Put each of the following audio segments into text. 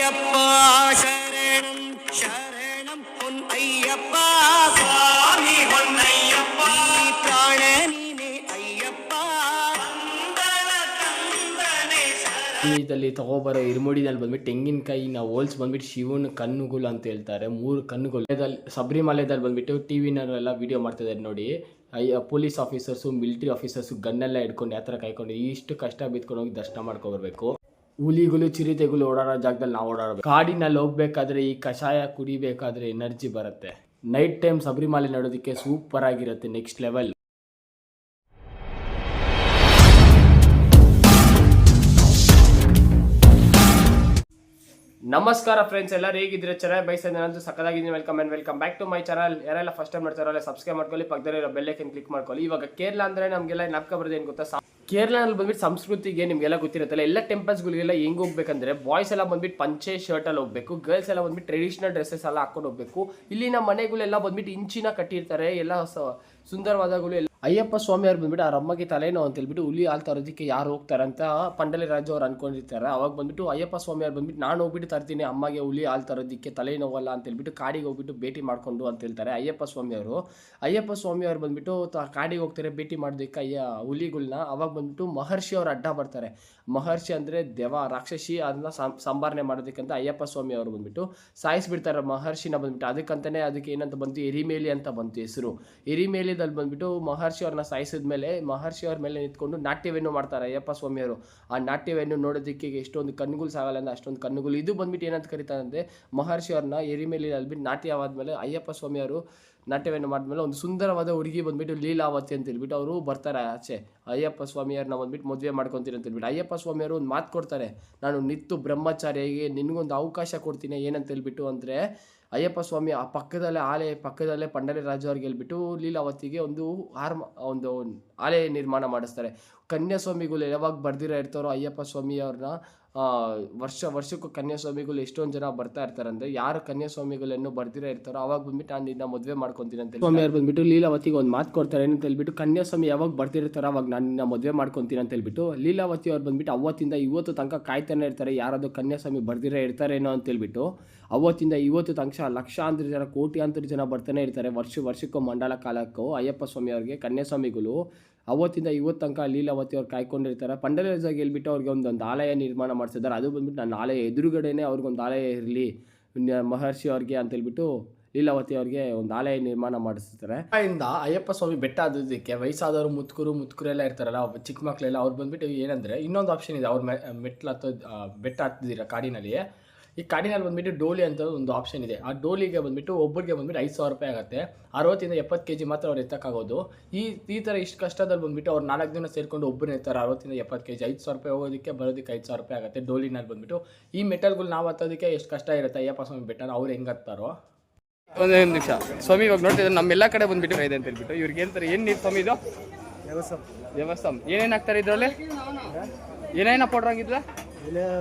ಅಯ್ಯಪ್ಪ ಶರಣಂ ಶರಣಂ ಹೊನ್ನಯ್ಯಪ್ಪ ಸ್ವಾಮಿ ಹೊನ್ನಯ್ಯಪ್ಪ ಪ್ರಾಣ ನೀನೆ ಅಯ್ಯಪ್ಪ ಇದರಲ್ಲಿ ತಗೋಬರೋ ಇರುಮುಡಿನಲ್ಲಿ ಬಂದ್ಬಿಟ್ಟು ತೆಂಗಿನಕಾಯಿನ ಹೋಲ್ಸ್ ಬಂದ್ಬಿಟ್ಟು ಶಿವನ ಕಣ್ಣುಗಳು ಅಂತ ಹೇಳ್ತಾರೆ. 3 ಕಣ್ಣುಗಳು ಶಬರಿಮಲೆದಲ್ಲಿ ಬಂದ್ಬಿಟ್ಟು ಟಿವಿನವರೆಲ್ಲ ವಿಡಿಯೋ ಮಾಡ್ತಿದ್ದಾರೆ ನೋಡಿ. ಪೊಲೀಸ್ ಆಫೀಸರ್ಸು ಮಿಲಿಟರಿ ಆಫೀಸರ್ಸು ಗನ್ನೆಲ್ಲ ಹಿಡ್ಕೊಂಡು ಯಾವ ಥರ ಕಾಯ್ಕೊಂಡು ಇಷ್ಟು ಕಷ್ಟ ಬಿತ್ಕೊಂಡು ಹೋಗಿ ದರ್ಶನ ಮಾಡ್ಕೊಬರ್ಬೇಕು. ಹುಲಿಗಳು ಚಿರತೆಗಳು ಓಡಾಡೋ ಜಾಗದಲ್ಲಿ ನಾವು ಓಡಾಡಬೇಕು. ಕಾಡಿನಲ್ಲಿ ಹೋಗ್ಬೇಕಾದ್ರೆ ಈ ಕಷಾಯ ಕುಡಿಬೇಕಾದ್ರೆ ಎನರ್ಜಿ ಬರುತ್ತೆ. ನೈಟ್ ಟೈಮ್ ಶಬರಿಮಲೆ ನೋಡೋದಕ್ಕೆ ಸೂಪರ್ ಆಗಿರುತ್ತೆ, ನೆಕ್ಸ್ಟ್ ಲೆವೆಲ್. ನಮಸ್ಕಾರ ಫ್ರೆಂಡ್ಸ್, ಎಲ್ಲರೂ ಹೇಗಿದ್ರೆ ಚೆನ್ನಾಗಿ ಬಯಸಿದ್ರೆ ನಾನು ಸಕ್ಕದಾಗಿದ್ದೀನಿ. Welcome back to my channel. ಯಾರೆಲ್ಲ ಫಸ್ಟ್ ಟೈಮ್ ಮಾಡ್ತಾರಲ್ಲ ಸಬ್ಸ್ಕ್ರೈಬ್ ಮಾಡ್ಕೊಳ್ಳಿ, ಪಕ್ಕದಲ್ಲಿರೋ ಬೆಲ್ ಐಕನ್ ಕ್ಲಿಕ್ ಮಾಡ್ಕೊಳ್ಳಿ. ಇವಾಗ ಕೇರಳ ಅಂದರೆ ನಮಗೆಲ್ಲ ನಾಪ್ಕ ಬರೋದು ಏನು ಗೊತ್ತಾ, ಕೇರಳದಲ್ಲಿ ಬಂದ್ಬಿಟ್ಟು ಸಂಸ್ಕೃತಿಗೆ ನಿಮಗೆಲ್ಲ ಗೊತ್ತಿರುತ್ತಲ್ಲ, ಎಲ್ಲ ಟೆಂಪಲ್ಸ್ಗಳಿಗೆಲ್ಲ ಹೆಂಗೆ ಹೋಗ್ಬೇಕಂದ್ರೆ ಬಾಯ್ಸ್ ಎಲ್ಲ ಬಂದ್ಬಿಟ್ಟು ಪಂಚೆ ಶರ್ಟಲ್ಲಿ ಹೋಗ್ಬೇಕು, ಗರ್ಲ್ಸ್ ಎಲ್ಲ ಬಂದ್ಬಿಟ್ಟು ಟ್ರೆಡಿಷನಲ್ ಡ್ರೆಸ್ಸಸ್ ಎಲ್ಲ ಹಾಕೊಂಡು ಹೋಗ್ಬೇಕು. ಇಲ್ಲಿನ ಮನೆಗಳೆಲ್ಲ ಬಂದ್ಬಿಟ್ಟು ಇಂಚಿನ ಕಟ್ಟಿರ್ತಾರೆ, ಎಲ್ಲ ಸುಂದರವಾದಗಳು ಎಲ್ಲ. ಅಯ್ಯಪ್ಪ ಸ್ವಾಮಿ ಅವ್ರು ಬಂದ್ಬಿಟ್ಟು ಆ ರಮ್ಮಗೆ ತಲೆನೋ ಅಂತ ಹೇಳ್ಬಿಟ್ಟು ಹುಲಿ ಹಾಲು ತರೋದಕ್ಕೆ ಯಾರು ಹೋಗ್ತಾರೆ ಅಂತ ಪಂಡಲಿ ರಾಜು ಅವ್ರು ಅನ್ಕೊಂಡಿರ್ತಾರೆ. ಅವಾಗ ಬಂದ್ಬಿಟ್ಟು ಅಯ್ಯಪ್ಪ ಸ್ವಾಮಿ ಅವ್ರು ಬಂದ್ಬಿಟ್ಟು ನಾನು ಹೋಗ್ಬಿಟ್ಟು ತರ್ತೀನಿ ಅಮ್ಮಗೆ ಹುಲಿ ಹಾಲು ತರೋದಕ್ಕೆ ತಲೆನೋವಲ್ಲ ಅಂತ ಹೇಳ್ಬಿಟ್ಟು ಕಾಡಿಗೆ ಹೋಗ್ಬಿಟ್ಟು ಭೇಟಿ ಮಾಡ್ಕೊಂಡು ಅಂತ ಹೇಳ್ತಾರೆ ಅಯ್ಯಪ್ಪ ಸ್ವಾಮಿ ಅವ್ರು ಬಂದ್ಬಿಟ್ಟು ಕಾಡಿಗೆ ಹೋಗ್ತಾರೆ ಭೇಟಿ ಮಾಡೋದಕ್ಕೆ ಹುಲಿಗಳನ್ನ. ಅವಾಗ ಬಂದ್ಬಿಟ್ಟು ಮಹರ್ಷಿ ಅವ್ರು ಅಡ್ಡ ಬರ್ತಾರೆ. ಮಹರ್ಷಿ ಅಂದರೆ ದೆವ ರಾಕ್ಷಸಿ, ಅದನ್ನ ಸಂಭಾರಣೆ ಮಾಡೋದಕ್ಕಂತ ಅಯ್ಯಪ್ಪ ಸ್ವಾಮಿ ಅವರು ಬಂದ್ಬಿಟ್ಟು ಸಾಯಿಸ್ಬಿಡ್ತಾರೆ ಮಹರ್ಷಿನ ಬಂದ್ಬಿಟ್ಟು. ಅದಕ್ಕೆ ಏನಂತ ಬಂತು, ಎರಿಮೇಲಿ ಅಂತ ಬಂತು ಹೆಸರು. ಎರಿಮೇಲಿದಲ್ಲಿ ಬಂದ್ಬಿಟ್ಟು ಮಹರ್ಷಿ ಅವ್ರನ್ನ ಸಾಯಿಸಿದ್ಮೇಲೆ ಮಹರ್ಷಿ ಅವ್ರ ಮೇಲೆ ನಿಂತ್ಕೊಂಡು ನಾಟ್ಯವನ್ನು ಮಾಡ್ತಾರೆ ಅಯ್ಯಪ್ಪ ಸ್ವಾಮಿಯವರು. ಆ ನಾಟ್ಯವನ್ನು ನೋಡೋದಕ್ಕೆ ಎಷ್ಟೊಂದು ಕಣ್ಣುಗಳು ಸಾಗಲ್ಲ ಅಂದ್ರೆ ಅಷ್ಟೊಂದು ಕಣ್ಣುಗಳು. ಇದು ಬಂದ್ಬಿಟ್ಟು ಏನಂತ ಕರೀತಾರೆ ಅಂದರೆ, ಮಹರ್ಷಿ ಅವ್ರನ್ನ ಎರಿಮೇಲಿ ಅಲ್ಬಿಟ್ಟು ನಾಟ್ಯವಾದ್ಮೇಲೆ ಅಯ್ಯಪ್ಪ ಸ್ವಾಮಿಯವರು ನಾಟ್ಯವನ್ನು ಮಾಡಿದ್ಮೇಲೆ ಒಂದು ಸುಂದರವಾದ ಹುಡುಗಿ ಬಂದ್ಬಿಟ್ಟು ಲೀಲಾವತಿ ಅಂತ ಹೇಳ್ಬಿಟ್ಟು ಅವರು ಬರ್ತಾರೆ ಆಚೆ. ಅಯ್ಯಪ್ಪ ಸ್ವಾಮಿಯವ್ರನ್ನ ಬಂದ್ಬಿಟ್ಟು ಮದುವೆ ಮಾಡ್ಕೊತೀನಿ ಅಂತ ಹೇಳ್ಬಿಟ್ಟು ಅಯ್ಯಪ್ಪ ಸ್ವಾಮಿಯವರು ಒಂದು ಮಾತು ಕೊಡ್ತಾರೆ, ನಾನು ನಿತ್ತು ಬ್ರಹ್ಮಚಾರಿಯಾಗಿ ನಿನಗೊಂದು ಅವಕಾಶ ಕೊಡ್ತೀನಿ. ಏನಂತ ಹೇಳ್ಬಿಟ್ಟು ಅಂದರೆ, ಅಯ್ಯಪ್ಪ ಸ್ವಾಮಿ ಆ ಪಕ್ಕದಲ್ಲೇ ಪಂಡರಿ ರಾಜು ಅವ್ರಿಗೆ ಹೇಳ್ಬಿಟ್ಟು ಲೀಲಾವತಿಗೆ ಒಂದು ಆಲಯ ನಿರ್ಮಾಣ ಮಾಡಿಸ್ತಾರೆ. ಕನ್ಯಾಸ್ವಾಮಿಗಳು ಯಾವಾಗ ಬರ್ದಿರೋ ಇರ್ತಾರೋ ಅಯ್ಯಪ್ಪ ಸ್ವಾಮಿ ಅವ್ರನ್ನ ವರ್ಷಕ್ಕೂ ಕನ್ಯಾಸ್ವಾಮಿಗಳು ಎಷ್ಟೊಂದು ಜನ ಬರ್ತಾ ಇರ್ತಾರೆ. ಅಂದರೆ ಯಾರು ಕನ್ಯಾಸ್ವಾಮಿಗಳನ್ನು ಬರ್ದಿರೋ ಇರ್ತಾರೋ ಅವಾಗ ಬಂದ್ಬಿಟ್ಟು ನಾನು ನಿನ್ನ ಮದುವೆ ಮಾಡ್ಕೊತೀನಿ ಅಂತ ಸ್ವಾಮಿ ಅವ್ರು ಬಂದ್ಬಿಟ್ಟು ಲೀಲಾವತಿಗೆ ಒಂದು ಮಾತು ಕೊಡ್ತಾರೆ. ಏನಂತ ಹೇಳ್ಬಿಟ್ಟು, ಕನ್ಯಾಸ್ವಾಮಿ ಯಾವಾಗ ಬರ್ತಿರ್ತಾರೋ ಅವಾಗ ನಾನು ನಿನ್ನ ಮದುವೆ ಮಾಡ್ಕೊತೀನಿ ಅಂತ ಹೇಳ್ಬಿಟ್ಟು ಲೀಲಾವತಿ ಅವ್ರು ಬಂದ್ಬಿಟ್ಟು ಅವತ್ತಿಂದ ಇವತ್ತು ತನಕ ಕಾಯ್ತಾನೆ ಇರ್ತಾರೆ, ಯಾರಾದರೂ ಕನ್ಯಾಸ್ವಾಮಿ ಬರ್ದಿರೋ ಇರ್ತಾರೇನೋ ಅಂತ ಹೇಳ್ಬಿಟ್ಟು. ಅವತ್ತಿಂದ ಇವತ್ತು ತನಕ ಲಕ್ಷಾಂತರ ಜನ ಕೋಟ್ಯಾಂತರ ಜನ ಬರ್ತಾನೆ ಇರ್ತಾರೆ, ವರ್ಷಕ್ಕೂ ಮಂಡಲ ಕಾಲಕ್ಕೂ ಅಯ್ಯಪ್ಪ ಸ್ವಾಮಿ ಅವ್ರಿಗೆ ಕನ್ಯಾಸ್ವಾಮಿಗಳು. ಅವತ್ತಿಂದ ಇವತ್ತು ತನಕ ಲೀಲಾವತಿ ಅವ್ರು ಕಾಯ್ಕೊಂಡಿರ್ತಾರೆ. ಪಂಡರಿ ರಾಜಾಗಿ ಹೇಳ್ಬಿಟ್ಟು ಅವ್ರಿಗೆ ಒಂದು ಆಲಯ ನಿರ್ಮಾಣ ಮಾಡಿಸಿದ್ದಾರೆ. ಅದು ಬಂದ್ಬಿಟ್ಟು ನನ್ನ ಆಲಯ ಎದುರುಗಡೆನೇ ಅವ್ರಿಗೊಂದು ಆಲಯ ಇರಲಿ ಮಹರ್ಷಿ ಅವ್ರಿಗೆ ಅಂತ ಹೇಳ್ಬಿಟ್ಟು ಲೀಲಾವತಿ ಅವ್ರಿಗೆ ಒಂದು ಆಲಯ ನಿರ್ಮಾಣ ಮಾಡಿಸ್ತಾರೆ. ಇಂದ ಅಯ್ಯಪ್ಪ ಸ್ವಾಮಿ ಬೆಟ್ಟ ಹತ್ತೋದಕ್ಕೆ ವಯಸ್ಸಾದವರು ಮುತ್ಕುರೆಲ್ಲ ಇರ್ತಾರಲ್ಲ, ಚಿಕ್ಕ ಮಕ್ಕಳೆಲ್ಲ ಅವ್ರು ಬಂದ್ಬಿಟ್ಟು ಏನಂದರೆ ಇನ್ನೊಂದು ಆಪ್ಷನ್ ಇದೆ. ಅವ್ರ ಬೆಟ್ಟ ಹತ್ತಿದ್ದೀರ ಕಾಡಿನಲ್ಲಿ. ಈ ಕಾಡಿನಲ್ಲಿ ಬಂದ್ಬಿಟ್ಟು ಡೋಲಿ ಅಂತ ಒಂದು ಆಪ್ಷನ್ ಇದೆ. ಆ ಡೋಲಿಗೆ ಬಂದ್ಬಿಟ್ಟು ಒಬ್ಬರಿಗೆ ಬಂದ್ಬಿಟ್ಟು 5,000 ರೂಪಾಯಿ ಆಗುತ್ತೆ. 60 ಇಂದ 70 kg ಮಾತ್ರ ಅವ್ರು ಎತ್ತಕ್ಕಾಗೋದು. ಈ ಥರ ಇಷ್ಟು ಕಷ್ಟದಲ್ಲಿ ಬಂದ್ಬಿಟ್ಟು ಅವ್ರು 4 ಜನ ಸೇರ್ಕೊಂಡು ಒಬ್ಬರು ಎತ್ತಾರೆ 60 ಇಂದ 70 kg. 5,000 ರೂಪಾಯಿ ಹೋಗೋದಕ್ಕೆ ಬರೋದಕ್ಕೆ 5,000 ರೂಪಾಯಿ ಆಗುತ್ತೆ ಡೋಲಿನಲ್ಲಿ ಬಂದ್ಬಿಟ್ಟು. ಈ ಮೆಟಲ್ಗಳು ನಾವು ಹತ್ತೋದಕ್ಕೆ ಎಷ್ಟು ಕಷ್ಟ ಇರುತ್ತೆ ಅಯ್ಯಪ್ಪ ಸ್ವಾಮಿ ಬೆಟ್ಟನ ಅವ್ರು ಹೆಂಗೆ ಹತ್ತಾರೋ. ಒಂದು ನಿಮಿಷ ಸ್ವಾಮಿ, ಇವಾಗ ನೋಡ್ತಿದ್ರೆ ನಮ್ಮೆಲ್ಲ ಕಡೆ ಬಂದ್ಬಿಟ್ಟು ಇದೆ ಅಂತ ಹೇಳ್ಬಿಟ್ಟು ಇವ್ರಿಗೆ ಹೇಳ್ತಾರೆ, ಏನು ನೀರು ಸ್ವಾಮಿ ಇದು ದೇವಸ್ಥಾನ ಏನೇನು ಹಾಕ್ತಾರೆ ಇದರಲ್ಲಿ, ಏನೇನ ಪೌಡ್ರ್ ಆಗಿದ್ರೆ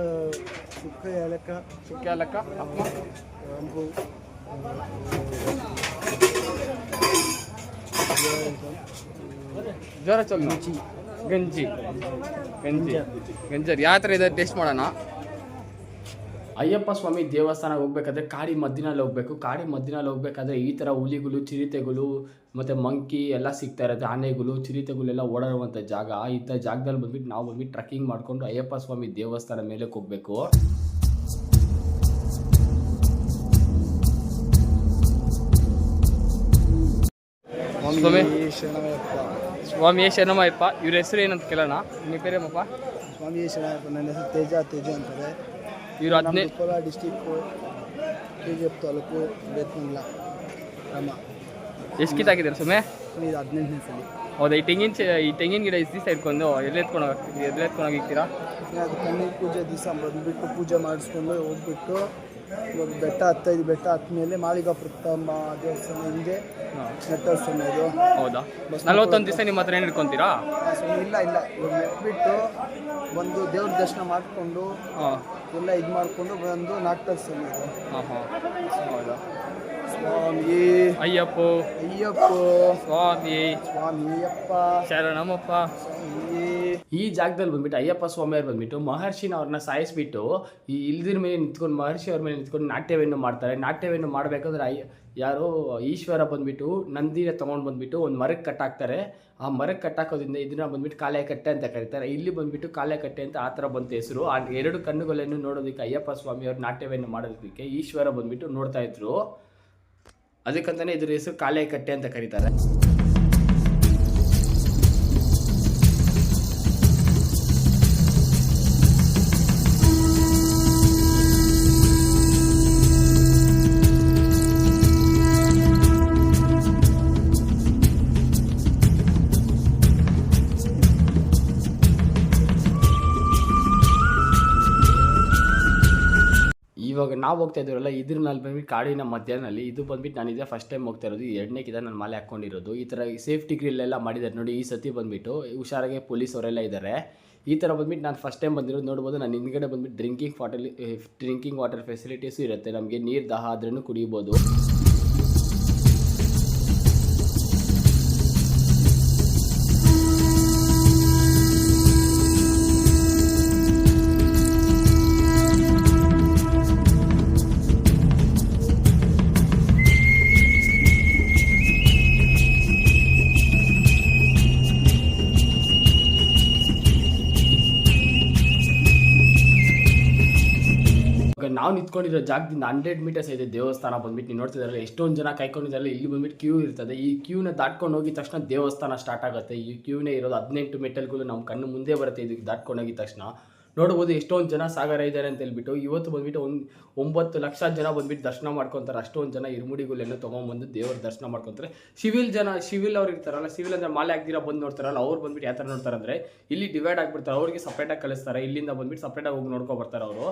ಸುಕ್ಕ ಏಲಕ್ಕ ಜ್ವರ ಚೊಲ್ಲ ಗಂಜಿ ಯಾವ ಥರ ಇದೆ ಟೇಸ್ಟ್ ಮಾಡೋಣ. ಅಯ್ಯಪ್ಪ ಸ್ವಾಮಿ ದೇವಸ್ಥಾನಕ್ಕೆ ಹೋಗ್ಬೇಕಾದ್ರೆ ಕಾಡಿ ಮಧ್ಯನಲ್ಲಿ ಹೋಗ್ಬೇಕಾದ್ರೆ ಈ ಥರ ಹುಲಿಗಳು, ಚಿರತೆಗಳು ಮತ್ತು ಮಂಕಿ ಎಲ್ಲ ಸಿಗ್ತಾ ಇರುತ್ತೆ. ಆನೆಗಳು, ಚಿರತೆಗಳೆಲ್ಲ ಓಡಾಡುವಂಥ ಜಾಗ. ಇಂಥ ಜಾಗದಲ್ಲಿ ಬಂದ್ಬಿಟ್ಟು ನಾವು ಬಂದ್ಬಿಟ್ಟು ಟ್ರೆಕ್ಕಿಂಗ್ ಮಾಡಿಕೊಂಡು ಅಯ್ಯಪ್ಪ ಸ್ವಾಮಿ ದೇವಸ್ಥಾನ ಮೇಲೆ ಹೋಗಬೇಕು. ಸ್ವಾಮಿ ಶರಣಮಯ್ಯಪ್ಪ. ಇವ್ರ ಹೆಸರು ಏನಂತ ಕೇಳೋಣ. ನಿಮ್ಮ ಪೇರೇನಪ್ಪ? ಸ್ವಾಮಿ ಶರಣಮಯ್ಯಪ್ಪ. ನನ್ನ ಹೆಸರು ತೇಜ ಅಂತಾರೆ. ಇವರು 15 ಕೋಲಾರ ಡಿಸ್ಟಿಕ್ಕು, KGF ತಾಲೂಕು, ಬೇತ್ಮಂಗ್ಲ ಗ್ರಾಮ. ಎಷ್ಟು ಕಿತ್ತಾಕಿದ್ದಾರೆ ಸುಮ್ಮನೆ? ಇದು 18ನೇ ಸಲ. ಹೌದಾ? ಈ ತೆಂಗಿನ ಗಿಡ ಎಷ್ಟು ದಿವಸ ಇಟ್ಕೊಂಡು ಎಲ್ಲಿ ಹೋಗಿರ್ತೀರಾ? ಅದು ಕಣ್ಣಿಗೆ ಪೂಜೆ ದಿವಸ ಬಂದುಬಿಟ್ಟು ಪೂಜೆ ಮಾಡಿಸ್ಕೊಂಡು ಹೋಗ್ಬಿಟ್ಟು ಇವಾಗ ಬೆಟ್ಟ ಹತ್ತಿದ್ಮೇಲೆ ಮಾಳಿಗಾಪುರಮ್ಮ ದೇವಸ್ಥಾನ ಹಿಂದೆ ನೆಟ್ಟೋತ್ಸವ ಇದು. ಹೌದಾ? 41 ದಿವಸ ನಿಮ್ಮ ಹತ್ರ ಏನು ಇಟ್ಕೊತೀರಾ? ಇಲ್ಲ ಇವಾಗ ನೆಟ್ಬಿಟ್ಟು ಒಂದು ದೇವ್ರ ದರ್ಶನ ಮಾಡಿಕೊಂಡು ಎಲ್ಲ ಇದು ಮಾಡಿಕೊಂಡು ಬಂದು ನಾಟೋತ್ಸವ ಇದು. ಹೌದಾ? ಸ್ವಾಮಿ ಅಯ್ಯಪ್ಪ ಸ್ವಾಮಿ ಸ್ವಾಮಿಯಪ್ಪ ಶರಣಮಪ್ಪ. ಸ್ವಾಮಿ ಈ ಜಾಗದಲ್ಲಿ ಬಂದ್ಬಿಟ್ಟು ಅಯ್ಯಪ್ಪ ಸ್ವಾಮಿಯವ್ರು ಬಂದ್ಬಿಟ್ಟು ಮಹರ್ಷಿನ ಅವ್ರನ್ನ ಸಾಯಿಸ್ಬಿಟ್ಟು ಈ ಇಲ್ದಿರ ಮೇಲೆ ನಿಂತ್ಕೊಂಡು ಮಹರ್ಷಿ ಅವ್ರ ಮೇಲೆ ನಿಂತ್ಕೊಂಡು ನಾಟ್ಯವನ್ನು ಮಾಡ್ತಾರೆ. ನಾಟ್ಯವನ್ನು ಮಾಡಬೇಕಾದ್ರೆ ಯಾರೋ ಈಶ್ವರ ಬಂದ್ಬಿಟ್ಟು ನಂದಿನ ತೊಗೊಂಡು ಬಂದ್ಬಿಟ್ಟು ಒಂದು ಮರಕ್ಕೆ ಕಟ್ಟಾಕ್ತಾರೆ. ಆ ಮರಕ್ಕೆ ಕಟ್ಟಾಕೋದ್ರಿಂದ ಇದನ್ನ ಬಂದ್ಬಿಟ್ಟು ಕಾಳೆಕಟ್ಟೆ ಅಂತ ಕರೀತಾರೆ. ಇಲ್ಲಿ ಬಂದ್ಬಿಟ್ಟು ಕಾಳೆಕಟ್ಟೆ ಅಂತ ಆ ಥರ ಬಂತು ಹೆಸರು. ಆ ಎರಡು ಕಣ್ಣುಗಳನ್ನು ನೋಡೋದಕ್ಕೆ ಅಯ್ಯಪ್ಪ ಸ್ವಾಮಿಯವ್ರ ನಾಟ್ಯವನ್ನು ಮಾಡೋದಕ್ಕೆ ಈಶ್ವರ ಬಂದ್ಬಿಟ್ಟು ನೋಡ್ತಾ ಇದ್ರು. ಅದಕ್ಕಂತಾನೆ ಇದ್ರ ಹೆಸರು ಕಾಳೆಕಟ್ಟೆ ಅಂತ ಕರೀತಾರೆ. ಇವಾಗ ನಾವು ಹೋಗ್ತಾ ಇದ್ದೀವಲ್ಲ ಇದ್ರ ಮೇಲೆ ಬಂದ್ಬಿಟ್ಟು ಕಾಡಿನ ಮಧ್ಯಾಹ್ನಲ್ಲಿ ಇದು ಬಂದ್ಬಿಟ್ಟು ನಾನು ಇದೇ ಫಸ್ಟ್ ಟೈಮ್ ಹೋಗ್ತಾ ಇರೋದು. ಎರಡನೇಕಿದ ನಾನು ಮಾಲೆ ಹಾಕ್ಕೊಂಡಿರೋದು. ಈ ಥರ ಸೇಫ್ಟಿ ಗ್ರಿಲ್ ಎಲ್ಲ ಮಾಡಿದ್ದಾರೆ ನೋಡಿ. ಈ ಸತಿ ಬಂದ್ಬಿಟ್ಟು ಹುಷಾರಾಗೆ ಪೊಲೀಸ್ ಅವರೆಲ್ಲ ಇದ್ದಾರೆ. ಈ ಥರ ಬಂದ್ಬಿಟ್ಟು ನಾನು ಫಸ್ಟ್ ಟೈಮ್ ಬಂದಿರೋದು. ನೋಡ್ಬೋದು ನಾನು ಹಿಂದ್ಗಡೆ ಬಂದ್ಬಿಟ್ಟು ಡ್ರಿಂಕಿಂಗ್ ವಾಟರ್ ಫೆಸಿಲಿಟೀಸು ಇರುತ್ತೆ. ನಮಗೆ ನೀರು ದಾಹ ಆದ್ರೂ ಕುಡಿಬೋದು. ನಾವು ನಿಂತ್ಕೊಂಡಿರೋ ಜಾಗದಿಂದ 100 ಮೀಟರ್ಸ್ ಇದೆ ದೇವಸ್ಥಾನ ಬಂದ್ಬಿಟ್ಟು. ನೀವು ನೋಡ್ತಿದ್ದಾರೆ ಎಷ್ಟೊಂದು ಜನ ಕಾಯ್ಕೊಂಡಿದ್ದಾರೆ. ಇಲ್ಲಿ ಬಂದ್ಬಿಟ್ಟು ಕ್ಯೂ ಇರ್ತದೆ. ಈ ಕ್ಯೂನ ದಾಟ್ಕೊಂಡು ಹೋಗಿದ ತಕ್ಷಣ ದೇವಸ್ಥಾನ ಸ್ಟಾರ್ಟ್ ಆಗುತ್ತೆ. ಈ ಕ್ಯೂನೇ ಇರೋದು 18 ಮೆಟ್ಟಲ್ಗಳು ನಮ್ಮ ಕಣ್ಣು ಮುಂದೆ ಬರುತ್ತೆ. ಇದಕ್ಕೆ ದಾಟ್ಕೊಂಡು ಹೋಗಿದ ತಕ್ಷಣ ನೋಡ್ಬೋದು ಎಷ್ಟೊಂದು ಜನ ಸಾಗರ ಇದ್ದಾರೆ ಅಂತ ಹೇಳ್ಬಿಟ್ಟು. ಇವತ್ತು ಬಂದ್ಬಿಟ್ಟು 9 ಲಕ್ಷ ಜನ ಬಂದ್ಬಿಟ್ಟು ದರ್ಶನ ಮಾಡ್ಕೊತಾರೆ. ಅಷ್ಟೊಂದು ಜನ ಇರುಮುಡಿಗಳನ್ನ ತೊಗೊಂಡ್ಬಂದು ದೇವ್ರ ದರ್ಶನ ಮಾಡ್ಕೊತಾರೆ. ಸಿವಿಲ್ ಅವ್ರು ಇರ್ತಾರಲ್ಲ, ಸಿವಿಲ್ ಅಂದರೆ ಮಾಲೆ ಹಾಕ್ದಿರ ಬಂದು ನೋಡ್ತಾರಲ್ಲ, ಅವ್ರು ಬಂದ್ಬಿಟ್ಟು ಯಾವ ಥರ ನೋಡ್ತಾರೆ ಅಂದರೆ ಇಲ್ಲಿ ಡಿವೈಡ್ ಆಗಿಬಿಡ್ತಾರೆ. ಅವ್ರಿಗೆ ಸಪ್ರೇಟಾಗಿ ಕಳಿಸ್ತಾರೆ. ಇಲ್ಲಿಂದ ಬಂದ್ಬಿಟ್ಟು ಸಪ್ರೇಟಾಗಿ ಹೋಗಿ ನೋಡ್ಕೊಬರ್ತಾರೆ. ಅವರು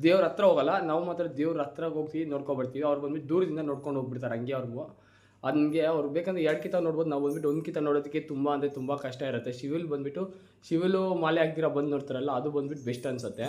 ದೇವ್ರ ಹತ್ರ ಹೋಗಲ್ಲ, ನಾವು ಮಾತ್ರ ದೇವ್ರ ಹತ್ರ ಹೋಗಿ ನೋಡ್ಕೊಬರ್ತೀವಿ. ಅವ್ರು ಬಂದ್ಬಿಟ್ಟು ದೂರದಿಂದ ನೋಡ್ಕೊಂಡು ಹೋಗ್ಬಿಡ್ತಾರೆ. ಹಂಗೆ ಹಂಗೆ ಅವ್ರು ಬೇಕಂದ್ರೆ 2 ಕಿತ ನೋಡ್ಬೋದು. ನಾವು ಬಂದ್ಬಿಟ್ಟು 1 ಕಿತ ನೋಡೋದಕ್ಕೆ ತುಂಬ ಕಷ್ಟ ಇರುತ್ತೆ. ಸಿವಿಲು ಮಾಲೆ ಹಾಕ್ದಿರ ಬಂದು ನೋಡ್ತಾರಲ್ಲ, ಅದು ಬಂದ್ಬಿಟ್ಟು ಬೆಸ್ಟ್ ಅನ್ಸುತ್ತೆ.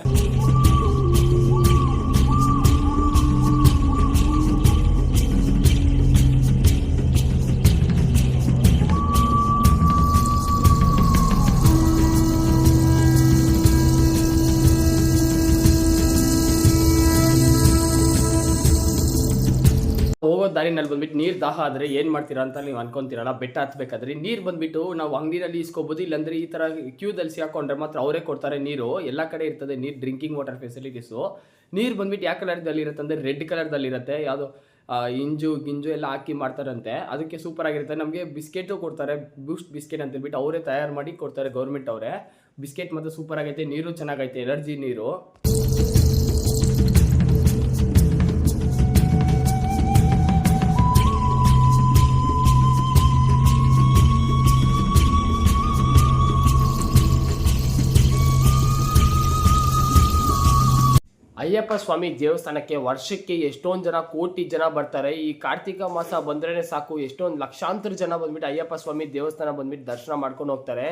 ಹೋಗೋ ದಾರಿನಲ್ಲಿ ಬಂದ್ಬಿಟ್ಟು ನೀರು ದಾಹ ಆದರೆ ಏನು ಮಾಡ್ತೀರಾ ಅಂತ ನೀವು ಅನ್ಕೊಂತೀರಲ್ಲ. ಬೆಟ್ಟ ಹತ್ಬೇಕಾದ್ರೆ ನೀರು ಬಂದ್ಬಿಟ್ಟು ನಾವು ಅಂಗಡಿನಲ್ಲಿ ಇಸ್ಕೋಬೋದು. ಇಲ್ಲಾಂದರೆ ಈ ಥರ ಕ್ಯೂದಲ್ಲಿ ಸಿಗಾಕೊಂಡ್ರೆ ಮಾತ್ರ ಅವರೇ ಕೊಡ್ತಾರೆ ನೀರು. ಎಲ್ಲ ಕಡೆ ಇರ್ತದೆ ನೀರು, ಡ್ರಿಂಕಿಂಗ್ ವಾಟರ್ ಫೆಸಿಲಿಟೀಸು. ನೀರು ಬಂದ್ಬಿಟ್ಟು ಯಾವ ಕಲರ್ದಲ್ಲಿ ಇರುತ್ತೆ ಅಂದರೆ ರೆಡ್ ಕಲರ್ದಲ್ಲಿರುತ್ತೆ. ಯಾವುದೋ ಗಿಂಜು ಎಲ್ಲ ಹಾಕಿ ಮಾಡ್ತಾರಂತೆ. ಅದಕ್ಕೆ ಸೂಪರ್ ಆಗಿರುತ್ತೆ. ನಮಗೆ ಬಿಸ್ಕೆಟು ಕೊಡ್ತಾರೆ, ಬೂಸ್ಟ್ ಬಿಸ್ಕೆಟ್ ಅಂತ ಹೇಳ್ಬಿಟ್ಟು ಅವರೇ ತಯಾರು ಮಾಡಿ ಕೊಡ್ತಾರೆ, ಗೌರ್ಮೆಂಟ್ ಅವರೇ. ಬಿಸ್ಕೆಟ್ ಮತ್ತು ಸೂಪರ್ ಆಗೈತೆ, ನೀರು ಚೆನ್ನಾಗೈತೆ, ಎನರ್ಜಿ ನೀರು. ಅಯ್ಯಪ್ಪ ಸ್ವಾಮಿ ದೇವಸ್ಥಾನಕ್ಕೆ ವರ್ಷಕ್ಕೆ ಎಷ್ಟೊಂದು ಜನ, ಕೋಟಿ ಜನ ಬರ್ತಾರೆ. ಈ ಕಾರ್ತಿಕ ಮಾಸ ಬಂದ್ರೇ ಸಾಕು, ಎಷ್ಟೊಂದು ಲಕ್ಷಾಂತರ ಜನ ಬಂದ್ಬಿಟ್ಟು ಅಯ್ಯಪ್ಪ ಸ್ವಾಮಿ ದೇವಸ್ಥಾನ ಬಂದ್ಬಿಟ್ಟು ದರ್ಶನ ಮಾಡ್ಕೊಂಡು ಹೋಗ್ತಾರೆ.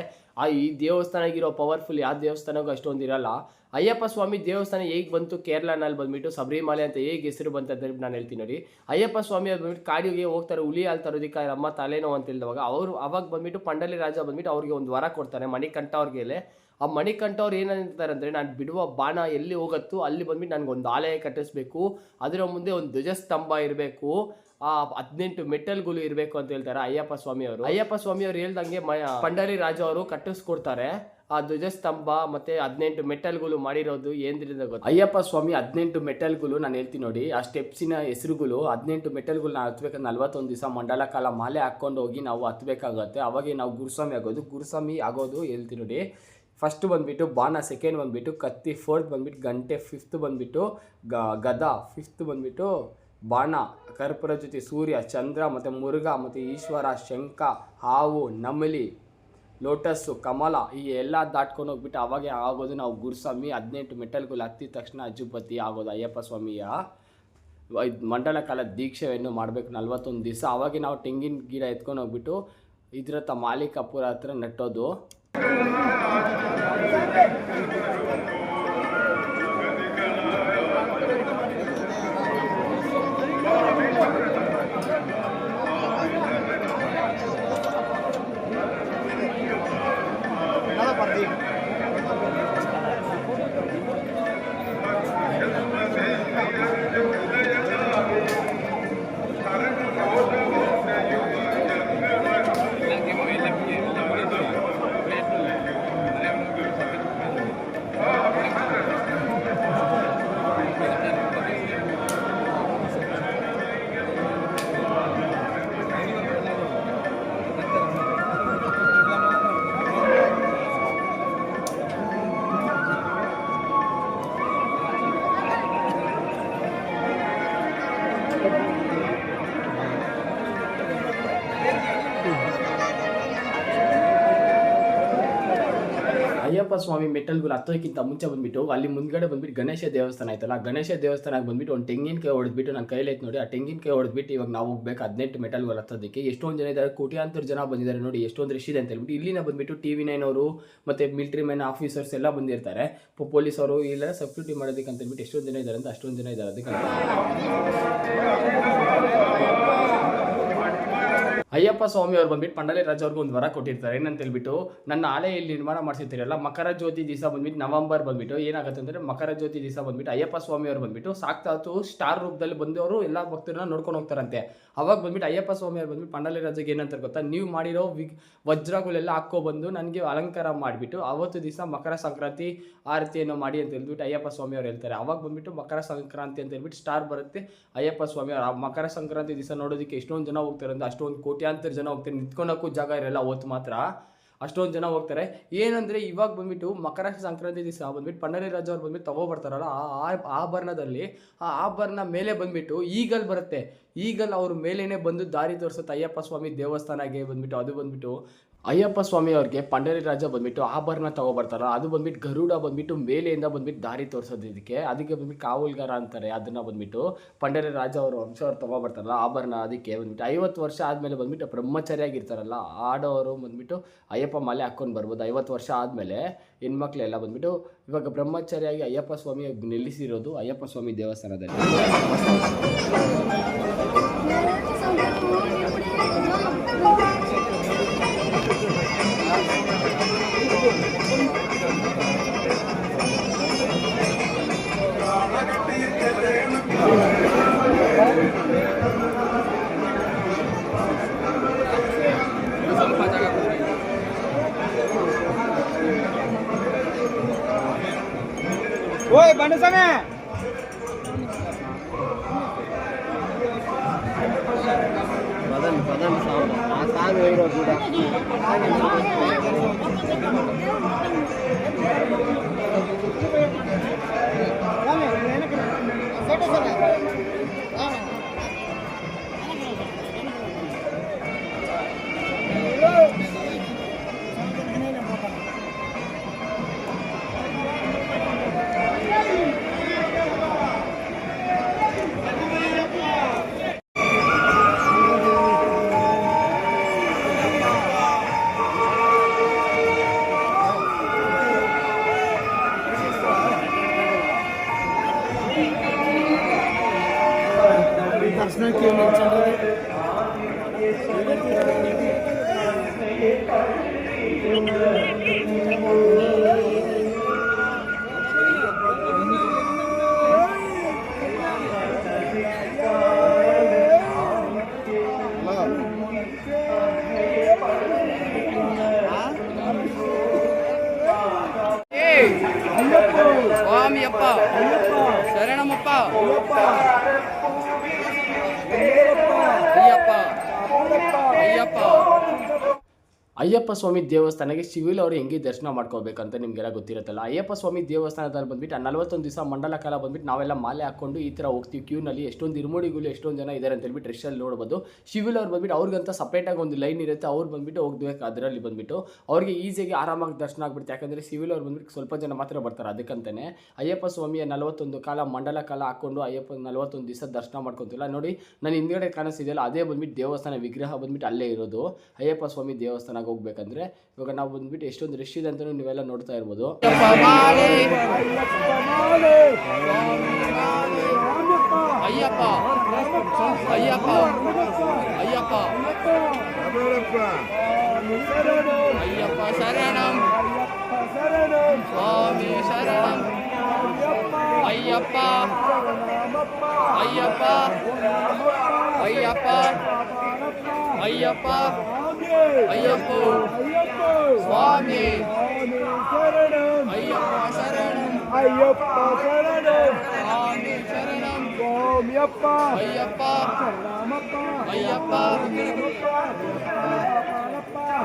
ಈ ದೇವಸ್ಥಾನಕ್ಕಿರೋ ಪವರ್ಫುಲ್ ಯಾವ ದೇವಸ್ಥಾನಕ್ಕೂ ಅಷ್ಟೊಂದು ಇರಲ್ಲ. ಅಯ್ಯಪ್ಪ ಸ್ವಾಮಿ ದೇವಸ್ಥಾನ ಹೇಗೆ ಬಂತು ಕೇರಳನಲ್ಲಿ ಬಂದ್ಬಿಟ್ಟು ಶಬರಿಮಲೆ ಅಂತ ಹೇಗೆ ಹೆಸರು ಬಂತು ಅಂತ ನಾನು ಹೇಳ್ತೀನಿ ನೋಡಿ. ಅಯ್ಯಪ್ಪ ಸ್ವಾಮಿ ಬಂದ್ಬಿಟ್ಟು ಕಾಡಿಗೆ ಹೋಗ್ತಾರೆ, ಹುಲಿ ಹಾಲು ತರೋದಕ್ಕೆ ಅಮ್ಮ ತಲೆನೋವು ಅಂತ ಹೇಳಿದವಾಗ ಅವಾಗ ಬಂದ್ಬಿಟ್ಟು ಪಂಡಲಿ ರಾಜ ಬಂದ್ಬಿಟ್ಟು ಅವ್ರಿಗೆ ಒಂದು ವರ ಕೊಡ್ತಾರೆ, ಮಣಿಕಂಠ ಅವ್ರಿಗೆ. ಆ ಮಣಿಕಂಠ ಅವ್ರು ಏನಂತಾರೆ ಅಂದರೆ, ನಾನು ಬಿಡುವ ಬಾಣ ಎಲ್ಲಿ ಹೋಗತ್ತೋ ಅಲ್ಲಿ ಬಂದ್ಬಿಟ್ಟು ನನಗೊಂದು ಆಲಯ ಕಟ್ಟಿಸ್ಬೇಕು, ಅದರ ಮುಂದೆ ಒಂದು ಧ್ವಜಸ್ತಂಭ ಇರಬೇಕು, 18 ಮೆಟ್ಟಲ್ಗಳು ಇರಬೇಕು ಅಂತ ಹೇಳ್ತಾರೆ ಅಯ್ಯಪ್ಪ ಸ್ವಾಮಿ ಅವರು ಹೇಳ್ದಂಗೆ ಪಂಡರಿ ರಾಜ ಅವರು ಕಟ್ಟಿಸ್ಕೊಡ್ತಾರೆ. ಆ ಧ್ವಜಸ್ತಂಭ ಮತ್ತೆ 18 ಮೆಟ್ಟಲ್ಗಳು ಮಾಡಿರೋದು ಏನ್ರಿಂದ ಗೊತ್ತು? ಅಯ್ಯಪ್ಪ ಸ್ವಾಮಿ 18 ಮೆಟ್ಟಲ್ಗಳು ನಾನು ಹೇಳ್ತೀನಿ ನೋಡಿ. ಆ ಸ್ಟೆಪ್ಸಿನ ಹೆಸರುಗಳು 18 ಮೆಟ್ಟಲ್ಗಳು ನಾವು ಹತ್ಬೇಕಂದ್ರೆ 41 ದಿವಸ ಮಂಡಲ ಕಾಲ ಮಾಲೆ ಹಾಕ್ಕೊಂಡು ಹೋಗಿ ನಾವು ಹತ್ಬೇಕಾಗತ್ತೆ. ಅವಾಗೆ ನಾವು ಗುರುಸ್ವಾಮಿ ಆಗೋದು ಹೇಳ್ತೀನಿ ನೋಡಿ. ಫಸ್ಟ್ ಬಂದ್ಬಿಟ್ಟು ಬಾಣ, ಸೆಕೆಂಡ್ ಬಂದ್ಬಿಟ್ಟು ಕತ್ತಿ, ಫೋರ್ತ್ ಬಂದ್ಬಿಟ್ಟು ಗಂಟೆ, ಫಿಫ್ತ್ ಬಂದ್ಬಿಟ್ಟು ಗದ, ಫಿಫ್ತ್ ಬಂದ್ಬಿಟ್ಟು ಬಾಣ, ಕರ್ಪೂರ ಜೊತೆ ಸೂರ್ಯ, ಚಂದ್ರ ಮತ್ತು ಮುರುಘ ಮತ್ತು ಈಶ್ವರ, ಶಂಖ, ಹಾವು, ನಮಲಿ, ಲೋಟಸ್ಸು, ಕಮಲ ಈ ಎಲ್ಲ ದಾಟ್ಕೊಂಡು ಹೋಗ್ಬಿಟ್ಟು ಅವಾಗೆ ಆಗೋದು ನಾವು ಗುರುಸ್ವಾಮಿ. 18 ಮೆಟ್ಟಲ್ಗಳು ಹತ್ತಿದ ತಕ್ಷಣ ಅಜ್ಜುಪತಿ ಆಗೋದು ಅಯ್ಯಪ್ಪ ಸ್ವಾಮಿಯ ಮಂಡಲ ಕಾಲ ದೀಕ್ಷೆಯನ್ನು ಮಾಡಬೇಕು 41 ದಿವಸ. ಅವಾಗೆ ನಾವು ತೆಂಗಿನ ಗಿಡ ಎತ್ಕೊಂಡು ಹೋಗ್ಬಿಟ್ಟು ಇದ್ರ ಹತ್ರ ಮಾಲಿಕಾಪುರ ಹತ್ರ ನೆಟ್ಟೋದು. ಸ್ವಾಮಿ ಮೆಟ್ಟಲ್ಗಳು ಹತ್ತೋಕ್ಕಿಂತ ಮುಂಚೆ ಬಂದ್ಬಿಟ್ಟು ಅಲ್ಲಿ ಮುಂದ್ಗಡೆ ಬಂದ್ಬಿಟ್ಟು ಗಣೇಶ ದೇವಸ್ಥಾನ ಆಯ್ತಲ್ಲ, ಗಣೇಶ ದೇವಸ್ಥಾನಕ್ಕೆ ಬಂದ್ಬಿಟ್ಟು ಒಂದು ತೆಂಗಿನಕಾಯಿ ಹೊಡೆದ್ಬಿಟ್ಟು ನನ್ನ ಕೈಲಿ ಐತೆ ನೋಡಿ, ಆ ತೆಂಗಿನಕಾಯಿ ಹೊಡೆದ್ಬಿಟ್ಟು ಇವಾಗ ನಾವು ಹೋಗ್ಬೇಕು 18 ಮೆಟಲ್ಗಳು ಹತ್ತೋದಕ್ಕೆ. ಎಷ್ಟೊಂದು ಜನ ಇದ್ದಾರೆ, ಕೋಟ್ಯಾಂತರ ಜನ ಬಂದಿದ್ದಾರೆ ನೋಡಿ, ಎಷ್ಟೊಂದು ರಶ್ ಇದೆ ಅಂತ ಹೇಳ್ಬಿಟ್ಟು. ಇಲ್ಲಿನ ಬಂದ್ಬಿಟ್ಟು TV9 ಅವರು ಮತ್ತು ಮಿಲಿಟರಿ ಮ್ಯಾನ್ ಆಫೀಸರ್ಸ್ ಎಲ್ಲ ಬಂದಿರ್ತಾರೆ, ಪೊಲೀಸ್ ಅವರು ಇಲ್ಲ ಸೆಕ್ಯೂರಿಟಿ ಮಾಡೋದಕ್ಕೆ ಅಂತ ಹೇಳ್ಬಿಟ್ಟು ಎಷ್ಟೊಂದು ಜನ ಇದ್ದಾರೆ ಅಂತ ಅಷ್ಟೊಂದು ಜನ ಇದ್ದಾರೆ. ಅದಕ್ಕೆ ಅಯ್ಯಪ್ಪ ಸ್ವಾಮಿ ಅವ್ರು ಬಂದ್ಬಿಟ್ಟು ಪಂಡಾಲಿ ರಾಜ ಅವ್ರಿಗೆ ಒಂದು ವರ ಕೊಟ್ಟಿರ್ತಾರೆ. ಏನಂತ ಹೇಳ್ಬಿಟ್ಟು, ನನ್ನ ಆಲೆಯಲ್ಲಿ ನಿರ್ಮಾಣ ಮಾಡಿಸಿರ್ತೀರಲ್ಲ, ಮಕರ ಜ್ಯೋತಿ ದಿವಸ ಬಂದ್ಬಿಟ್ಟು ನವೆಂಬರ್ ಬಂದ್ಬಿಟ್ಟು ಏನಾಗುತ್ತೆ ಅಂದರೆ, ಮಕರ ಜ್ಯೋತಿ ದಿವಸ ಬಂದ್ಬಿಟ್ಟು ಅಯ್ಯಪ್ಪ ಸ್ವಾಮಿ ಅವ್ರು ಬಂದ್ಬಿಟ್ಟು ಸಾಕ್ತಾತು ಸ್ಟಾರ್ ರೂಪದಲ್ಲಿ ಬಂದವರು ಎಲ್ಲ ಭಕ್ತರನ್ನ ನೋಡ್ಕೊಂಡು ಹೋಗ್ತಾರಂತೆ. ಅವಾಗ ಬಂದ್ಬಿಟ್ಟು ಅಯ್ಯಪ್ಪ ಸ್ವಾಮಿ ಅವ್ರು ಬಂದ್ಬಿಟ್ಟು ಪಂಡಾಲಿ ರಾಜಗೆ ಏನಂತಾರೆ ಗೊತ್ತಾ, ನೀವು ಮಾಡಿರೋ ವಜ್ರಗಳೆಲ್ಲ ಹಾಕ್ಕೊಬಂದು ನನಗೆ ಅಲಂಕಾರ ಮಾಡಿಬಿಟ್ಟು ಅವತ್ತು ದಿವಸ ಮಕರ ಸಂಕ್ರಾಂತಿ ಆರತಿಯನ್ನು ಮಾಡಿ ಅಂತ ಹೇಳ್ಬಿಟ್ಟು ಅಯ್ಯಪ್ಪ ಸ್ವಾಮಿ ಅವ್ರು ಹೇಳ್ತಾರೆ. ಅವಾಗ ಬಂದ್ಬಿಟ್ಟು ಮಕರ ಸಂಕ್ರಾಂತಿ ಅಂತ ಹೇಳ್ಬಿಟ್ಟು ಸ್ಟಾರ್ ಬರುತ್ತೆ ಅಯ್ಯಪ್ಪ ಸ್ವಾಮಿ ಅವ್ರು. ಆ ಮಕರ ಸಂಕ್ರಾಂತಿ ದಿವಸ ನೋಡೋದಕ್ಕೆ ಎಷ್ಟೊಂದು ಜನ ಹೋಗ್ತಾರೆ ಅಂದ್ರೆ, ಅಷ್ಟೊಂದು ಕೋಟ್ಯಾಂತರ ಜನ ಹೋಗ್ತಾರೆ, ನಿಂತ್ಕೊಳಕ್ಕೂ ಜಾಗ ಇರಲ್ಲ ಅವತ್ತು ಮಾತ್ರ, ಅಷ್ಟೊಂದು ಜನ ಹೋಗ್ತಾರೆ. ಏನಂದರೆ ಇವಾಗ ಬಂದ್ಬಿಟ್ಟು ಮಕರ ಸಂಕ್ರಾಂತಿ ದಿವಸ ಬಂದ್ಬಿಟ್ಟು ಪಂಡಾಲಿ ರಾಜ ಅವ್ರು ಬಂದ್ಬಿಟ್ಟು ತಗೊಬರ್ತಾರಲ್ಲ, ಆ ಆಭರಣದಲ್ಲಿ ಆ ಆಭರಣ ಮೇಲೆ ಬಂದ್ಬಿಟ್ಟು ಈಗಲ್ ಬರುತ್ತೆ, ಈಗಲ್ ಅವ್ರ ಮೇಲೇನೆ ಬಂದು ದಾರಿ ತೋರಿಸುತ್ತೆ ಅಯ್ಯಪ್ಪ ಸ್ವಾಮಿ ದೇವಸ್ಥಾನಕ್ಕೆ ಬಂದ್ಬಿಟ್ಟು. ಅದು ಬಂದ್ಬಿಟ್ಟು ಅಯ್ಯಪ್ಪ ಸ್ವಾಮಿ ಅವ್ರಿಗೆ ಪಂಡಾಲಿ ರಾಜ ಬಂದ್ಬಿಟ್ಟು ಆಭರಣ ತಗೊಬರ್ತಾರಲ್ಲ, ಅದು ಬಂದ್ಬಿಟ್ಟು ಗರುಡ ಬಂದ್ಬಿಟ್ಟು ಮೇಲೆಯಿಂದ ಬಂದ್ಬಿಟ್ಟು ದಾರಿ ತೋರಿಸೋದು ಇದಕ್ಕೆ, ಅದಕ್ಕೆ ಬಂದ್ಬಿಟ್ಟು ಕಾವಲ್ಗಾರ ಅಂತಾರೆ. ಅದನ್ನು ಬಂದ್ಬಿಟ್ಟು ಪಂಡಾಲಿ ರಾಜ ಅವರು ವಂಶವ್ರು ತಗೊಬರ್ತಾರಲ್ಲ ಆಭರಣ, ಅದಕ್ಕೆ ಬಂದ್ಬಿಟ್ಟು 50 ವರ್ಷ ಆದಮೇಲೆ ಬಂದ್ಬಿಟ್ಟು ಬ್ರಹ್ಮಚಾರಿಯಾಗಿರ್ತಾರಲ್ಲ ಆಡೋರು ಬಂದ್ಬಿಟ್ಟು ಅಯ್ಯಪ್ಪ ಮಾಲೆ ಹಾಕ್ಕೊಂಡು ಬರ್ಬೋದು. 50 ವರ್ಷ ಆದಮೇಲೆ ಹೆಣ್ಮಕ್ಳೆಲ್ಲ ಬಂದ್ಬಿಟ್ಟು ಇವಾಗ ಬ್ರಹ್ಮಚಾರಿಯಾಗಿ ಅಯ್ಯಪ್ಪ ಸ್ವಾಮಿ ನಿಲ್ಲಿಸಿರೋದು ಅಯ್ಯಪ್ಪ ಸ್ವಾಮಿ ದೇವಸ್ಥಾನದಲ್ಲಿ. ಓಯ್ ಬಣ್ಣಸನೆ ಪದನ್ ಆ ಸಾಲು ಇರೋ ಕೂಡ ಸ್ವಾಮಿಯಪ್ಪ ಶರಣಮಪ್ಪ ಅಯ್ಯಪ್ಪ ಅಯ್ಯಪ್ಪ. ಅಯ್ಯಪ್ಪ ಸ್ವಾಮಿ ದೇವಸ್ಥಾನಕ್ಕೆ ಸಿವಿಲ್ ಅವರು ಹೆಂಗೆ ದರ್ಶನ ಮಾಡ್ಕೋಬೇಕಂತ ನಿಮಗೆಲ್ಲ ಗೊತ್ತಿರುತ್ತಲ್ಲ. ಅಯ್ಯಪ್ಪ ಸ್ವಾಮಿ ದೇವಸ್ಥಾನದಲ್ಲಿ ಬಂದ್ಬಿಟ್ಟು 41 ದಿವಸ ಮಂಡಲ ಕಾಲ ಬಂದ್ಬಿಟ್ಟು ನಾವೆಲ್ಲ ಮಾಲೆ ಹಾಕ್ಕೊಂಡು ಈ ಥರ ಹೋಗ್ತೀವಿ ಕ್ಯೂನಲ್ಲಿ. ಎಷ್ಟೊಂದು ಇರುಮುಡಿಗಳು ಎಷ್ಟೊಂದು ಜನ ಇದ್ದಾರೆ ಅಂತ ಹೇಳ್ಬಿಟ್ಟು ರಶಲ್ಲಿ ನೋಡ್ಬೋದು. ಸಿವಿಲ್ ಅವ್ರು ಬಂದ್ಬಿಟ್ಟು ಅವ್ರಿಗಂತ ಸಪ್ರೇಟಾಗಿ ಒಂದು ಲೈನ್ ಇರುತ್ತೆ, ಅವ್ರು ಬಂದ್ಬಿಟ್ಟು ಹೋಗ್ಬೇಕು. ಅದರಲ್ಲಿ ಬಂದ್ಬಿಟ್ಟು ಅವ್ರಿಗೆ ಈಸಿಯಾಗಿ ಆರಾಮಾಗಿ ದರ್ಶನ ಆಗ್ಬಿಡುತ್ತೆ. ಯಾಕಂದರೆ ಸಿವಿಲ್ ಅವ್ರು ಬಂದ್ಬಿಟ್ಟು ಸ್ವಲ್ಪ ಜನ ಮಾತ್ರ ಬರ್ತಾರೆ. ಅದಕ್ಕಂತಾನೆ ಅಯ್ಯಪ್ಪ ಸ್ವಾಮಿಯ 41 ಕಾಲ ಮಂಡಲ ಕಾಲ ಹಾಕ್ಕೊಂಡು ಅಯ್ಯಪ್ಪ 41 ದಿವಸ ದರ್ಶನ ಮಾಡ್ಕೊತಿಲ್ಲ. ನೋಡಿ ನಾನು ಹಿಂದ್ಗಡೆ ಕಾಣಿಸ್ತಿದೆಯಲ್ಲ, ಅದೇ ಬಂದ್ಬಿಟ್ಟು ದೇವಸ್ಥಾನ ವಿಗ್ರಹ ಬಂದ್ಬಿಟ್ಟು ಅಲ್ಲೇ ಇರೋದು. ಅಯ್ಯಪ್ಪ ಸ್ವಾಮಿ ದೇವಸ್ಥಾನಕ್ಕೆ ಹೋಗ್ಬೇಕಂದ್ರೆ ಇವಾಗ ನಾವು ಬಂದ್ಬಿಟ್ಟು ಎಷ್ಟೊಂದು ರಶ್ ಇದೆ ಅಂತ ನೀವೆಲ್ಲ ನೋಡ್ತಾ ಇರ್ಬೋದು. ಅಯ್ಯಪ್ಪ ಅಯ್ಯಪ್ಪ ಅಯ್ಯಪ್ಪ ಅಯ್ಯಪ್ಪ ಶರಣಂ ಸ್ವಾಮಿ ಶರಣಂ ಅಯ್ಯಪ್ಪ ಅಯ್ಯಪ್ಪ ಅಯ್ಯಪ್ಪ ಅಯ್ಯಪ್ಪ ಅಯ್ಯಪ್ಪ ಸ್ವಾಮಿ ಅಯ್ಯಪ್ಪ ಶರಣಂ ಅಯ್ಯಪ್ಪ ಶರಣಂ ಸ್ವಾಮಿ ಶರಣಂ ಸ್ವಾಮಿಯಪ್ಪ ಅಯ್ಯಪ್ಪ ಅಯ್ಯಪ್ಪ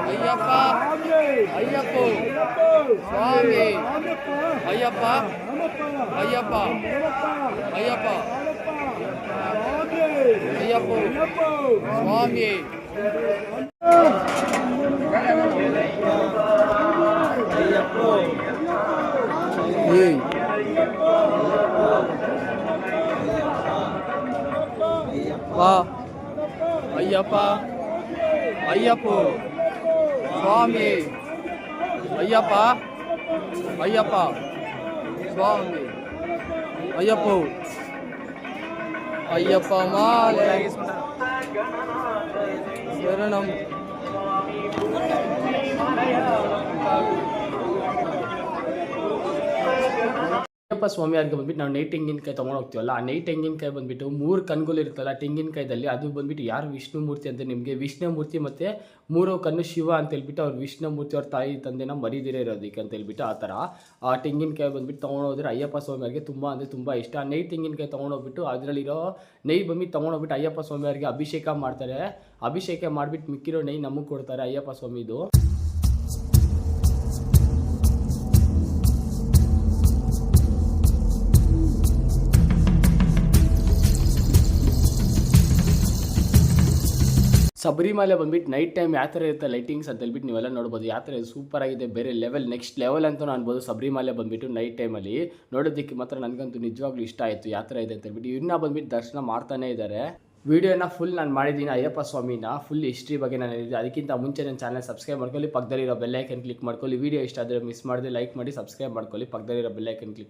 ಅಯ್ಯಪ್ಪ ಅಯ್ಯಪ್ಪ ಸ್ವಾಮಿ ಅಯ್ಯಪ್ಪ ಅಯ್ಯಪ್ಪ ಅಯ್ಯಪ್ಪ ಅಯ್ಯಪ್ಪ ಸ್ವಾಮಿ ಅಯ್ಯಪ್ಪ ಅಯ್ಯಪ್ಪ ಅಯ್ಯಪ್ಪ ಸ್ವಾಮಿ ಅಯ್ಯಪ್ಪ ಅಯ್ಯಪ್ಪ ಸ್ವಾಮಿ ಅಯ್ಯಪ್ಪ ಅಯ್ಯಪ್ಪ ಮಾಲೆ ಶರಣಂ ಅಯ್ಯಪ್ಪ ಸ್ವಾಮಿಯವ್ರಿಗೆ ಬಂದ್ಬಿಟ್ಟು ನಾವು ನೈಟ್ ತೆಂಗಿನಕಾಯಿ ತೊಗೊಂಡು ಹೋಗ್ತೀವಲ್ಲ, ಆ ನೈಟ್ ತೆಂಗಿನಕಾಯಿ ಬಂದ್ಬಿಟ್ಟು 3 ಕಣ್ಗಳು ಇರುತ್ತಲ್ಲ ತೆಂಗಿನಕಾಯ್ದಲ್ಲಿ, ಅದು ಬಂದ್ಬಿಟ್ಟು ಯಾರು ವಿಷ್ಣುಮೂರ್ತಿ ಅಂತ ನಿಮಗೆ ವಿಷ್ಣುಮೂರ್ತಿ ಮತ್ತು 3 ಕಣ್ಣು ಶಿವ ಅಂತ ಹೇಳ್ಬಿಟ್ಟು ಅವ್ರು ವಿಷ್ಣುಮೂರ್ತಿ ಅವ್ರ ತಾಯಿ ತಂದೆನ ಮರಿದಿರೇ ಇರೋದಕ್ಕೆ ಅಂತ ಹೇಳ್ಬಿಟ್ಟು ಆ ಥರ ಆ ತೆಂಗಿನಕಾಯಿ ಬಂದ್ಬಿಟ್ಟು ತೊಗೊಂಡೋದ್ರೆ ಅಯ್ಯಪ್ಪ ಸ್ವಾಮಿಯವ್ರಿಗೆ ತುಂಬ ಅಂದರೆ ತುಂಬ ಇಷ್ಟ. ಆ ನೈಟ್ ತೆಂಗಿನಕಾಯಿ ತೊಗೊಂಡೋಗ್ಬಿಟ್ಟು ಅದರಲ್ಲಿರೋ ನೆಯ್ ಬಂದ್ಬಿಟ್ಟು ತೊಗೊಂಡೋಗ್ಬಿಟ್ಟು ಅಯ್ಯಪ್ಪ ಸ್ವಾಮಿಯವ್ರಿಗೆ ಅಭಿಷೇಕ ಮಾಡ್ತಾರೆ. ಅಭಿಷೇಕ ಮಾಡಿಬಿಟ್ಟು ಮಿಕ್ಕಿರೋ ನೆಯ್ ನಮಗೆ ಕೊಡ್ತಾರೆ ಅಯ್ಯಪ್ಪ ಸ್ವಾಮಿದು. ಶಬರಿಮಲೆ ಬಂದ್ಬಿಟ್ಟು ನೈಟ್ ಟೈಮ್ ಯಾವ ಥರ ಇರುತ್ತೆ ಲೈಟಿಂಗ್ಸ್ ಅಂತ ಹೇಳ್ಬಿಟ್ಟು ನೀವೆಲ್ಲ ನೋಡ್ಬೋದು. ಯಾವ ಥರ ಸೂಪರ್ ಆಗಿದೆ, ಬೇರೆ ಲೆವೆಲ್, ನೆಕ್ಸ್ಟ್ ಲೆವೆಲ್ ಅಂತೂ ಅನ್ಬೋದು. ಶಬರಿಮಲೆ ಬಂದ್ಬಿಟ್ಟು ನೈಟ್ ಟೈಮಲ್ಲಿ ನೋಡೋದಕ್ಕೆ ಮಾತ್ರ ನನಗಂತೂ ನಿಜವಾಗ್ಲೂ ಇಷ್ಟ ಆಯಿತು ಯಾವ ಥರ ಇದೆ ಅಂತ ಹೇಳ್ಬಿಟ್ಟು. ಇನ್ನೂ ಬಂದ್ಬಿಟ್ಟು ದರ್ಶನ ಮಾಡ್ತಾನೆ ಇದ್ದಾರೆ. ವೀಡಿಯೋನ ಫುಲ್ ನಾನು ಮಾಡಿದ್ದೀನಿ ಅಯ್ಯಪ್ಪ ಸ್ವಾಮಿನ ಫುಲ್ ಹಿಸ್ಟ್ರಿ ಬಗ್ಗೆ ನಾನು ಹೇಳಿದ್ದೆ. ಅದಕ್ಕಿಂತ ಮುಂಚೆ ನನ್ನ ಚಾನಲ್ ಸಬ್ಸ್ಕ್ರೈಬ್ ಮಾಡ್ಕೊಳ್ಳಿ, ಪಕ್ಕದಲ್ಲಿರೋ ಬೆಲ್ ಐಕನ್ ಕ್ಲಿಕ್ ಮಾಡ್ಕೊಳ್ಳಿ. ವೀಡಿಯೋ ಇಷ್ಟ ಆದರೆ ಮಿಸ್ ಮಾಡಿದ್ರೆ ಲೈಕ್ ಮಾಡಿ, ಸಬ್ಸ್ಕ್ರೈಬ್ ಮಾಡ್ಕೊಳ್ಳಿ, ಪಕ್ಕದಲ್ಲಿರೋ ಬೆಲ್ ಐಕನ್ ಕ್ಲಿಕ್